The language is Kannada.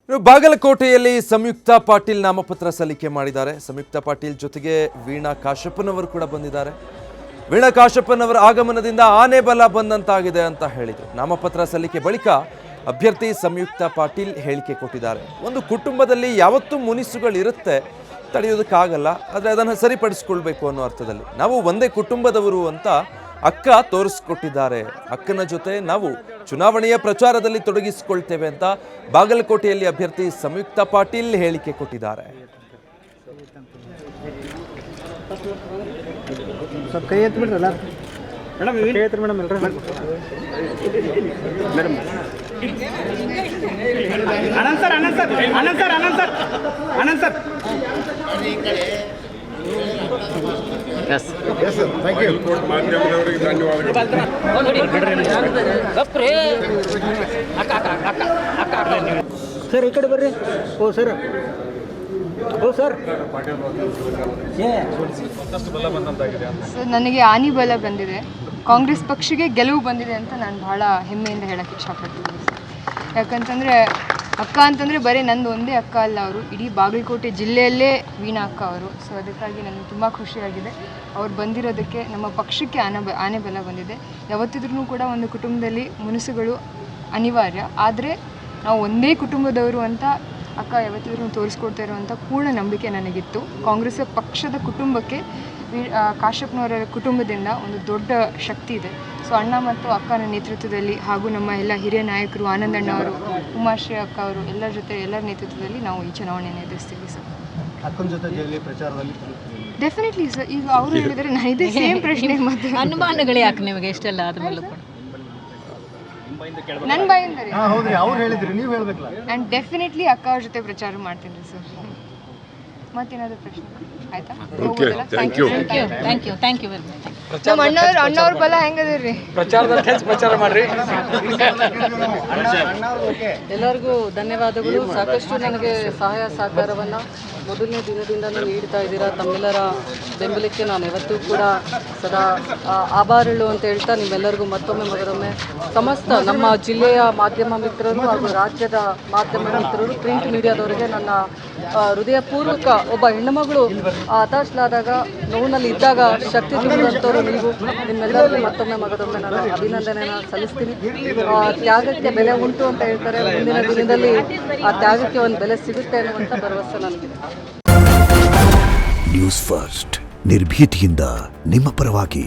ಬಾಗಲಕೋಟೆಯಲ್ಲಿ ಸಂಯುಕ್ತ ಪಾಟೀಲ್ ನಾಮಪತ್ರ ಸಲ್ಲಿಕೆ ಮಾಡಿದ್ದಾರೆ. ಸಂಯುಕ್ತ ಪಾಟೀಲ್ ಜೊತೆಗೆ ವೀಣಾ ಕಾಶಪ್ಪನವರು ಕೂಡ ಬಂದಿದ್ದಾರೆ. ವೀಣಾ ಕಾಶಪ್ಪನವರ ಆಗಮನದಿಂದ ಆನೆ ಬಲ ಬಂದಂತಾಗಿದೆ ಅಂತ ಹೇಳಿದರು. ನಾಮಪತ್ರ ಸಲ್ಲಿಕೆ ಬಳಿಕ ಅಭ್ಯರ್ಥಿ ಸಂಯುಕ್ತ ಪಾಟೀಲ್ ಹೇಳಿಕೆ ಕೊಟ್ಟಿದ್ದಾರೆ. ಒಂದು ಕುಟುಂಬದಲ್ಲಿ ಯಾವತ್ತೂ ಮುನಿಸುಗಳಿರುತ್ತೆ, ತಡೆಯೋದಕ್ಕಾಗಲ್ಲ, ಆದರೆ ಅದನ್ನು ಸರಿಪಡಿಸ್ಕೊಳ್ಬೇಕು ಅನ್ನೋ ಅರ್ಥದಲ್ಲಿ ನಾವು ಒಂದೇ ಕುಟುಂಬದವರು ಅಂತ ಅಕ್ಕ ತೋರಿಸ್ಕೊಟ್ಟಿದ್ದಾರೆ. ಅಕ್ಕನ ಜೊತೆ ನಾವು ಚುನಾವಣೆಯ ಪ್ರಚಾರದಲ್ಲಿ ತೊಡಗಿಸಿಕೊಳ್ತೇವೆ ಅಂತ ಬಾಗಲಕೋಟೆಯಲ್ಲಿ ಅಭ್ಯರ್ಥಿ ಸಂಯುಕ್ತ ಪಾಟೀಲ್ ಹೇಳಿಕೆ ಕೊಟ್ಟಿದ್ದಾರೆ. ಸರ್ ಈ ಕಡೆ ಬರ್ರಿ. ಓ ಸರ್, ಓ ಸರ್, ನನಗೆ ಆನಿ ಬಲ ಬಂದಿದೆ, ಕಾಂಗ್ರೆಸ್ ಪಕ್ಷಕ್ಕೆ ಗೆಲುವು ಬಂದಿದೆ ಅಂತ ನಾನು ಭಾಳ ಹೆಮ್ಮೆಯಿಂದ ಹೇಳಕ್ಕೆ ಇಷ್ಟಪಡ್ತೀನಿ. ಯಾಕಂತಂದರೆ ಅಕ್ಕ ಅಂತಂದರೆ ಬರೀ ನಂದು ಒಂದೇ ಅಕ್ಕ ಅಲ್ಲ, ಅವರು ಇಡೀ ಬಾಗಲಕೋಟೆ ಜಿಲ್ಲೆಯಲ್ಲೇ ವೀಣಾ ಅಕ್ಕ ಅವರು. ಸೊ ಅದಕ್ಕಾಗಿ ನನಗೆ ತುಂಬ ಖುಷಿಯಾಗಿದೆ ಅವ್ರು ಬಂದಿರೋದಕ್ಕೆ. ನಮ್ಮ ಪಕ್ಷಕ್ಕೆ ಆನೆ ಬಲ ಬಂದಿದೆ. ಯಾವತ್ತಿದ್ರೂ ಕೂಡ ಒಂದು ಕುಟುಂಬದಲ್ಲಿ ಮುನಿಸುಗಳು ಅನಿವಾರ್ಯ, ಆದರೆ ನಾವು ಒಂದೇ ಕುಟುಂಬದವರು ಅಂತ ಅಕ್ಕ ಯಾವತ್ತಿದ್ರೂ ತೋರಿಸ್ಕೊಡ್ತಾ ಇರುವಂಥ ಪೂರ್ಣ ನಂಬಿಕೆ ನನಗಿತ್ತು. ಕಾಂಗ್ರೆಸ್ ಪಕ್ಷದ ಕುಟುಂಬಕ್ಕೆ ಕಾಶ್ಯಪ್ನವರ ಕುಟುಂಬದಿಂದ ಒಂದು ದೊಡ್ಡ ಶಕ್ತಿ ಇದೆ. ಸೊ ಅಣ್ಣ ಮತ್ತು ಅಕ್ಕನ ನೇತೃತ್ವದಲ್ಲಿ ಹಾಗೂ ನಮ್ಮ ಎಲ್ಲ ಹಿರಿಯ ನಾಯಕರು ಆನಂದಣ್ಣ ಅವರು, ಉಮಾಶ್ರೀ ಅಕ್ಕ ಅವರು ಎಲ್ಲರ ಜೊತೆ ಎಲ್ಲರ ನೇತೃತ್ವದಲ್ಲಿ ನಾವು ಈ ಚುನಾವಣೆಯನ್ನು ಎದುರಿಸ್ತೀವಿ ಸರ್. ಅಕ್ಕನ ಜೊತೆ ಪ್ರಚಾರದಲ್ಲಿ ಡೆಫಿನೆಟ್ಲಿ ಸರ್. ಈಗ ಅವರು ಹೇಳಿದರೆ ನಾನು ಇದೇ ಸೇಮ್ ಪ್ರಶ್ನೆ ಮತ್ತು ಅನುಮಾನಗಳು ಯಾಕೆ ನಿಮಗೆ ಇಷ್ಟೆಲ್ಲ ಆದಮೇಲೆ ನನ್ನ ಬಾಯಿಂದರೆ ಹೌದ್ರಿ, ಅವ್ರು ಹೇಳಿದ್ರಿ, ನೀವು ಹೇಳ್ಬೇಕಲ್ಲ. ಆ್ಯಂಡ್ ಡೆಫಿನೆಟ್ಲಿ ಅಕ್ಕ ಅವ್ರ ಜೊತೆ ಪ್ರಚಾರ ಮಾಡ್ತೀನಿ ಸರ್. ಮತ್ತೇನಾದರೂ ಪ್ರಶ್ನೆ ಆಯ್ತಾ? Thank you very much. ನಮ್ಮ ಅಣ್ಣವ್ರ ಬಲ ಹೆಂಗದಿರ್ರಿ? ಪ್ರಚಾರ ಮಾಡ್ರಿ. ಎಲ್ಲರಿಗೂ ಧನ್ಯವಾದಗಳು. ಸಾಕಷ್ಟು ನನಗೆ ಸಹಾಯ ಸಹಕಾರವನ್ನು ಮೊದಲನೇ ದಿನದಿಂದಲೂ ನೀಡ್ತಾ ಇದ್ದೀರಾ. ತಮ್ಮೆಲ್ಲರ ಬೆಂಬಲಕ್ಕೆ ನಾನು ಯಾವತ್ತೂ ಕೂಡ ಸದಾ ಆಭಾರಿಗಳು ಅಂತ ಹೇಳ್ತಾ ನಿಮ್ಮೆಲ್ಲರಿಗೂ ಮತ್ತೊಮ್ಮೆ ಸಮಸ್ತ ನಮ್ಮ ಜಿಲ್ಲೆಯ ಮಾಧ್ಯಮ ಮಿತ್ರರು ಹಾಗೂ ರಾಜ್ಯದ ಮಾಧ್ಯಮ ಮಿತ್ರರು, ಪ್ರಿಂಟ್ ಮೀಡಿಯಾದವರಿಗೆ ನನ್ನ ಹೃದಯಪೂರ್ವಕ, ಒಬ್ಬ ಹೆಣ್ಣುಮಗಳು ಹತಾಶಲಾದಾಗ, ನೋವಿನಲ್ಲಿ ಇದ್ದಾಗ ಶಕ್ತಿ ತುಂಬಿದಂಥವ್ರು ನೀವು. ನಿಮ್ಮೆಲ್ಲರಿಗೂ ಮತ್ತೊಮ್ಮೆ ನಾನು ಅಭಿನಂದನೆಯನ್ನು ಸಲ್ಲಿಸ್ತೀನಿ. ತ್ಯಾಗಕ್ಕೆ ಬೆಲೆ ಉಂಟು ಅಂತ ಹೇಳ್ತಾರೆ. ಮುಂದಿನ ದಿನದಲ್ಲಿ ಆ ತ್ಯಾಗಕ್ಕೆ ಒಂದು ಬೆಲೆ ಸಿಗುತ್ತೆ ಅನ್ನುವಂಥ ಭರವಸೆ ನನಗಿದೆ. ನ್ಯೂಸ್ ಫಸ್ಟ್, ನಿರ್ಭೀತಿಯಿಂದ ನಿಮ್ಮ ಪರವಾಗಿ.